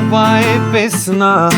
Ова е песна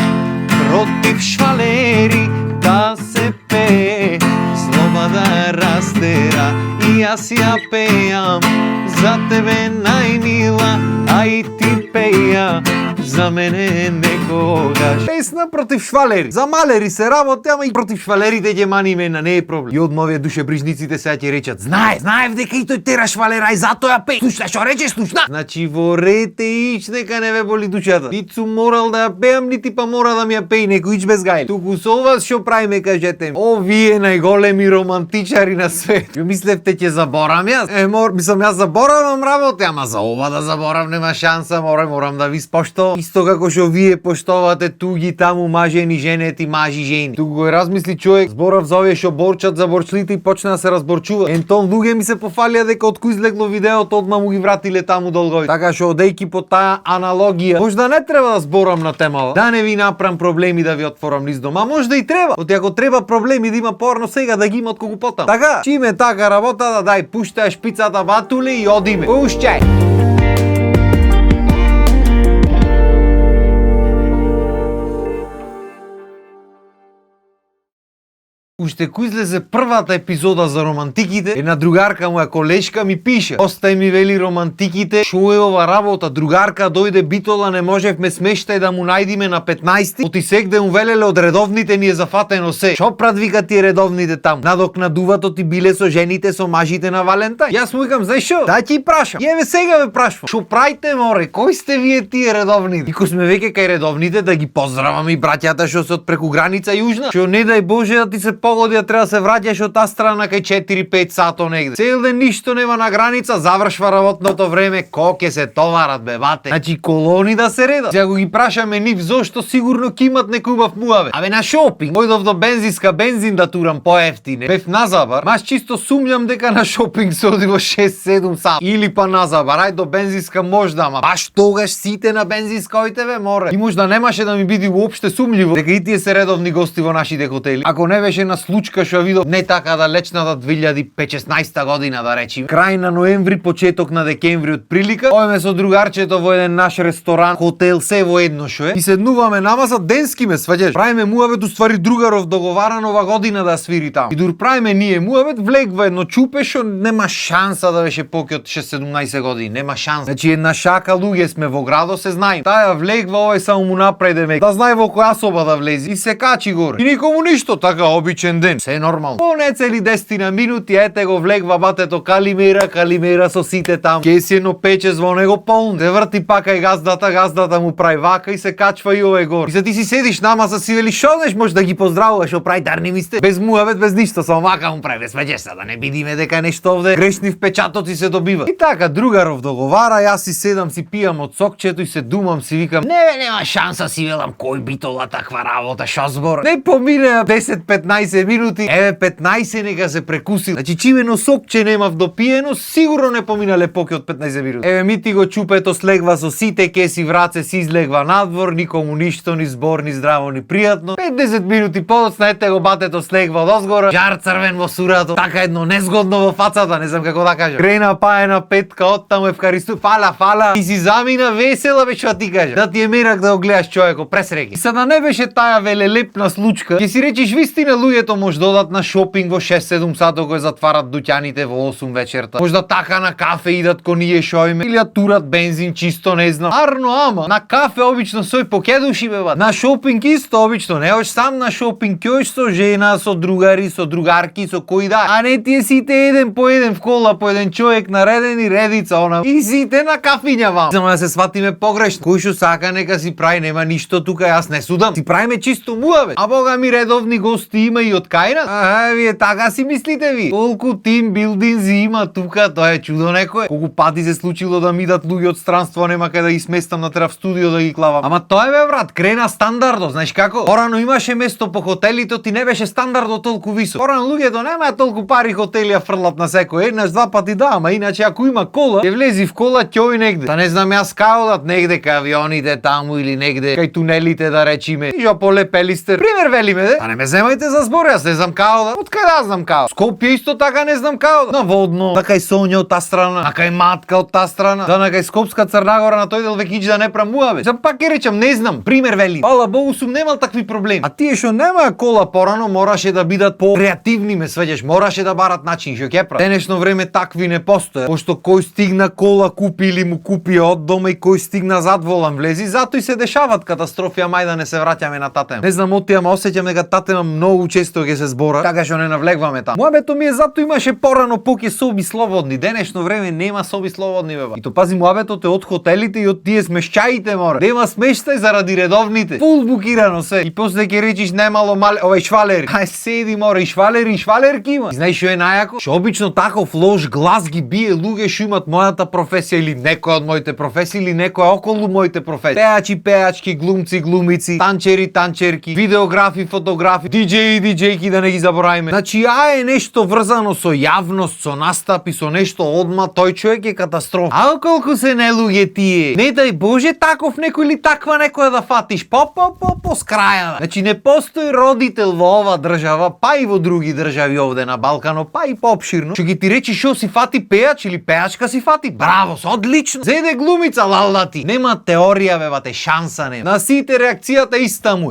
против швалери, да се пее, злоба да растера. И аз я пеям за тебе, најмила, а и ти пеја за мене некогаш. Песна против швалери. За малери се работи, ама и против швалерите ќе мани имена, не е проблем. И одма овие душебрижниците сега ќе речат: знаев дека и тој тера швалера и затоа ја пее. Слушна, што рече, слушна? Значи во рете ич, нека не ве боли душата. Нит сум морал да ја пеам, нити па мора да ми ја пее некој ич без гајле. Туку со вас што правиме, кажете ми? Овие најголеми романтичари на свет. Ја мислевте ќе заборам јас? Мислам јас заборавам работи, ама за ова да заборам нема шанса, морам да ви споштувам. Исто како што вие поштовате туги таму мажени женети, мажи жени. Туку го размисли човек, зборав за овие што борчат за борчлите и почна да се разборчува. Ентон луѓе ми се пофалија дека откој излегло видеото одма му ги вратиле таму долго. Така што одејки по таа аналогија, можда не треба да зборам на темава. Да не ви направам проблеми да ви отворам низ дома, можда и треба. Оти ако треба проблеми да има порно сега да ги има отколку потам. Така, чиме така работа, да дај пуштај шпицата батуле и одиме. Пушчај. Уште кој излезе првата епизода за романтиките, една другарка моја колешка ми пише: "Остај ми, вели, романтиките, шо е ова работа? Другарка дојде битола, не можевме смештај да му најдиме на 15, оти сегде му велеле од редовните ни е зафатено се. Шо прат вика ти редовните таму? Надокнадуват оти биле со жените, со мажите на Валентај." Јас му викам: "Знаеш шо? Дај ти прашам. Еве сега ве прашам. Шо праите, море? Кои сте вие тие редовните?" Ико сме веќе кај редовните, да ги поздраваме и браќата што се од преку граница јужна. Што не дај Боже да ти се погодија, треба да се враќаш од таа страна кај 4-5 сато негде. Цел ден ништо нема на граница, завршва работното време, ко ќе се товарат бе бате. Значи колони да се редат. Сега го ги прашаме нив зошто, сигурно ќе имат некој убав муавет. Абе на шопинг, ојдов до бензинска бензин да турам поевтине. Бев на Забар, маш чисто сумњам дека на шопинг се оди во 6-7 сат. Или па на Забар, ај до бензинска можда, ама баш тогаш сите на бензинска ојте бе, море. И можда немаше да ми биде уопште сумљиво дека и тие се редовни гости во нашите хотели. Ако не беше на случка што видов не така далечната 2015 година, да речиме, крај на ноември, почеток на декември од прилика, ојме со другарчето во еден наш ресторан, хотел, се во едно шо е, и седнуваме на маса, денски ме сваѓаш. Правиме муавет, уствари другаров договаран ова година да свири таму. И дур правиме ние муавет, влегва едно чупе што нема шанса да беше поќе од 6-17 години, нема шанса. Значи една шака луѓе сме во градо, се знаем. Таја влегва, овој само му напреде мек. Да знае во која соба да влези и се качи горе. И никому ништо, така обичен ден. Се нормално. По не цели 10 минути, ете го влегва батето Калимера со сите таму. Ке си едно пече во него полн. Се врти пака и газдата му прави вака и се качва и овој горе. И се ти си седиш на маса, си вели шо неш, може да ги поздравуваш, шо прави, дарни ми сте. Без муавет, без ништо, само вака му прави, свеđеш се, да не бидиме дека нешто овде грешни впечатоци се добива. И така, другаров договара, јас си седам, си пијам од сокчето и се думам, си викам: нема шанса, си велам, кој битола таква работа, шо збор. Не поминеа 10-15 минути, еве 15 нека се прекусил. Значи чимено сокче немав допиено, сигурно не поминале поќе од 15 минути. Еве ми ти го чупето слегва со сите кеси враце, си излегва надвор, никому ништо, ни збор, ни здраво, ни пријатно. 5-10 минути подоцна, ете го батето слегва одозгора, жар црвен во сурато, така едно незгодно во фацата, не знам како да кажам. Крена паена петка, оттаму евкаристу, фала, и си замина весела, бе што ти кажа. Да ти е мерак да го гледаш човеко, пресреќи. И за да не беше таа велелепна случка, ќе си речиш вистина луѓето може додат на шопинг во 6-7 сато кој затварат дуќаните во 8 вечерта. Можда така на кафе идат ко ние шоиме или турат бензин, чисто не знам. Арно, ама на кафе обично сој покедуши бе бат. На шопинг исто обично, не ош сам на шопинг, ќе со жена, со другари, со другарки, со кој да. А не тие сите еден по еден в кола, по еден човек нареден и редица она. И сите на кафиња вам. Само да се сватиме погрешно. Кој што сака нека си прави, нема ништо тука, јас не судам. Си правиме чисто муавет. А бога ми редовни гости има и од кај нас. Вие така си мислите ви? Колку тим билдинзи има тука, тоа е чудо некое. Колку пати се случило да ми идат луѓе од странство, нема каде да ги сместам на трав студио да ги клавам. Ама тоа е бе брат, крена стандардот, знаеш како? Порано имаше место по хотелите, ти не беше стандардот толку висок. Порано луѓето немаат толку пари хотели а фрлат на секој. Еднаш два пати да, ама иначе ако има кола, ќе влези в кола ќој негде. Та не знам јас кај одат негде кај авионите таму или негде кај тунелите да речиме. И жо поле пелистер. Пример велиме де. Та не ме земајте за збор. збор, јас не знам као да. Откај да знам као? Скопје исто така не знам као да. Наводно, така и Сонја од таа страна, така и Матка од таа страна, да на кај Скопска Црнагора на тој дел веќе да не прамуваме. Зам пак ќе речам, не знам, пример вели. Фала Богу сум немал такви проблеми. А тие што немаа кола порано мораше да бидат по креативни, ме свеѓаш, мораше да барат начин што ќе прават. Денешно време такви не постои. Пошто кој стигна кола купи или му купи од дома и кој стигна зад волан влези, затоа и се дешават катастрофи, ама да не се враќаме на таа тема. Не знам оти, ама осеќам дека таа тема многу често ќе се збора, така што не навлегваме таму. Муабето ми е затоа имаше порано поќе соби слободни. Денешно време нема соби слободни, беба. И то пази муабетот е од хотелите и од тие смешчаите, море. Нема смештај заради редовните. Фул букирано се. И после ќе речиш немало овај швалер. Ај седи, море, и швалерки има. И знаеш што е најако? Што обично таков лош глас ги бие луѓе што имат мојата професија или некоја од моите професии или некоја околу моите професии. Пеачи, пеачки, глумци, глумици, танчери, танчерки, видеографи, фотографи, диџеи, диџејки, да не ги забораваме. Значи, е нешто врзано со јавност, со настапи, со нешто одма, тој човек е катастрофа. А колку се не луѓе тие. Не дај Боже таков некој или таква некоја да фатиш. По скраја. Значи не постои родител во ова држава, па и во други држави овде на Балкано, па и поопширно, што ги ти речи што си фати пеач или пеачка си фати. Браво, одлично. Зеде глумица лалдати. Нема теорија, бебате, шанса нема. На сите реакцијата иста му.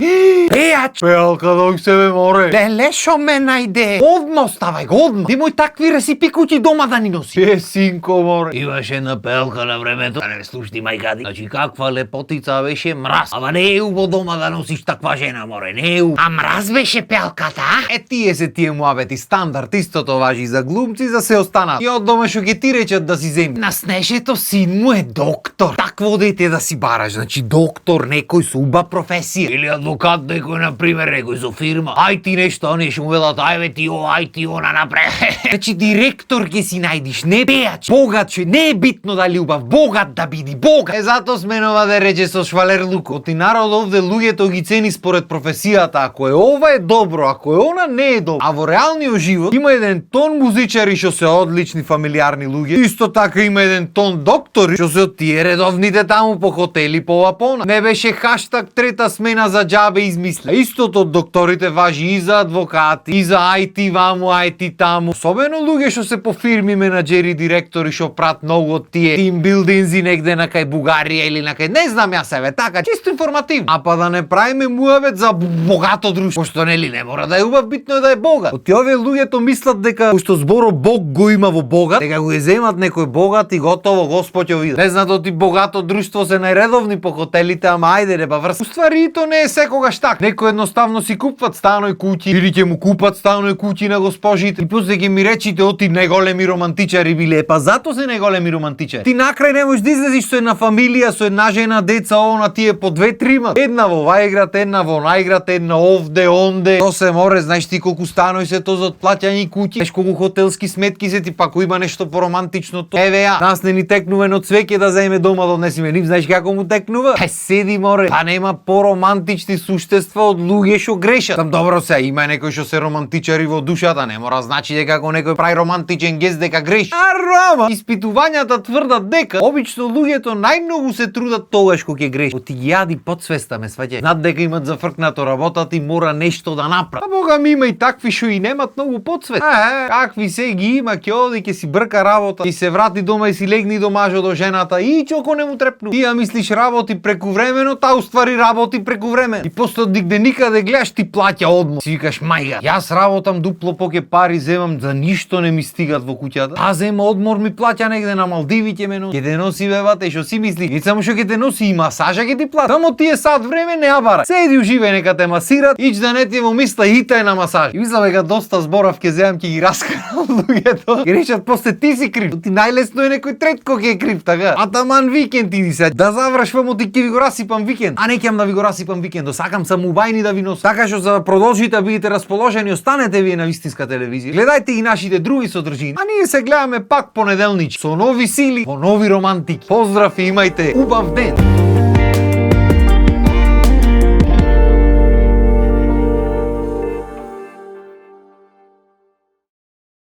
Пеач. Пеалка док себе море. Леле шо ме најде. Одма оставај го, одма. Немој такви ресипи куќи дома да ни носи. Синко море. Имаше една пеалка на времето. Не слушни мајгади. Значи каква лепотица беше, мраз. Ама не е убаво дома да носиш таква жена, море. Не е убаво. А мраз беше пеалката, а? Тие се тие муабети стандард, истото важи за глумци, за се останат. И од дома што ќе ти речат да си земи. На снежето син му е доктор. Такво дете да си бараш, значи доктор, некој со убава професија. Или адвокат некој, на пример, некој со фирма. Ај ти нешто, оние што му велат, ај ти о, ај ти она напред. Значи директор ќе си најдиш, не пеач. Богат што не е битно дали убав, богат да биди, богат. Затоа сменува да рече со швалерлук. Оти народ овде луѓето ги цени според професијата. Ако е ова е добро, ако е она не е добро. А во реалниот живот има еден тон музичари што се одлични фамилиарни луѓе. Исто така има еден тон доктори што се од тие редовните таму по хотели по вапона. Не беше хаштаг трета смена за џабе измисля. Истото од докторите важи и за адвокати, и за IT ваму, IT таму. Особено луѓе што се по фирми, менаџери, директори што прат многу од тие тимбилдинзи негде на кај Бугарија или на кај не знам ја себе, така чисто информативно. А па да не правиме муавет за богато друштво, пошто нели не мора да е убав, битно е да е богат. Оти овие луѓето мислат дека пошто зборо Бог го има во богат, дека го земат некој богат и готово Господ ја види. Не знаат оти богато друштво се најредовни по хотелите, ама ајде не ба врс. Уствари и то не е секогаш така. Некој едноставно си купуват станој куќи или ќе му купат станој куќи на госпожите. И после ќе ми речите оти најголеми романтичари биле, па затоа се најголеми романтичари. Ти накрај не можеш да излезеш со една фамилија, со една жена, деца, она тие по 2-3. Една во овај град, една во онај град, една овде, онде. То се море, знаеш ти колку станои се то за отплаќање куќи, знаеш колку хотелски сметки се ти, па ако има нешто поромантично, то еве ја. Нас не ни текнува едно цвеќе да земе дома да однесиме, нив знаеш како му текнува? Седи море. Па нема поромантични суштества од луѓе што грешат. Там добро се, има некои што се романтичари во душата, не мора значи дека ако некој прави романтичен гест дека греши. Арама! Испитувањата тврдат дека обично луѓето најмногу се трудат тогаш кога ќе греши. Оти ги јади подсвеста, ме сваќај. Знат дека имат зафркнато работата и мора нешто да направи. А бога ми има и такви што и немат многу подсвест. Какви се ги има, ќе оди ќе си брка работа, и се врати дома и си легни до мажо до жената и чоко не му трепну. Ти ја мислиш работи прекувремено, та уствари работи прекувремено. И после дигде никаде гледаш ти плаќа одмор. Си викаш мајга, јас работам дупло поке пари земам, за ништо не ми стигат во куќата. А зема одмор ми плаќа негде на Малдиви ќе ме носи. Ќе те носи бебате, што си мисли? Не само што ќе те носи и масажа ќе ти плати. Само тие сат време не ја бара. Седи уживај нека те масират, ич да не ти во мисла итај на масаж. И мислам дека доста зборав ќе земам ќе ги раскарам луѓето. Ќе речат после ти си крив. Ти најлесно е некој третко ќе е крив, така. Атаман викенд иди се. Да завршвам оти ќе ви го расипам викенд. А не ќам да ви го расипам викендо. Сакам само убајни да ви носам. Така што за продолжите да бидете расположени, останете вие на Вистинска телевизија. Гледајте и нашите други содржини. А ние се гледаме пак понеделнич со нови сили, во нови романтики. Поздрав и имајте убав ден.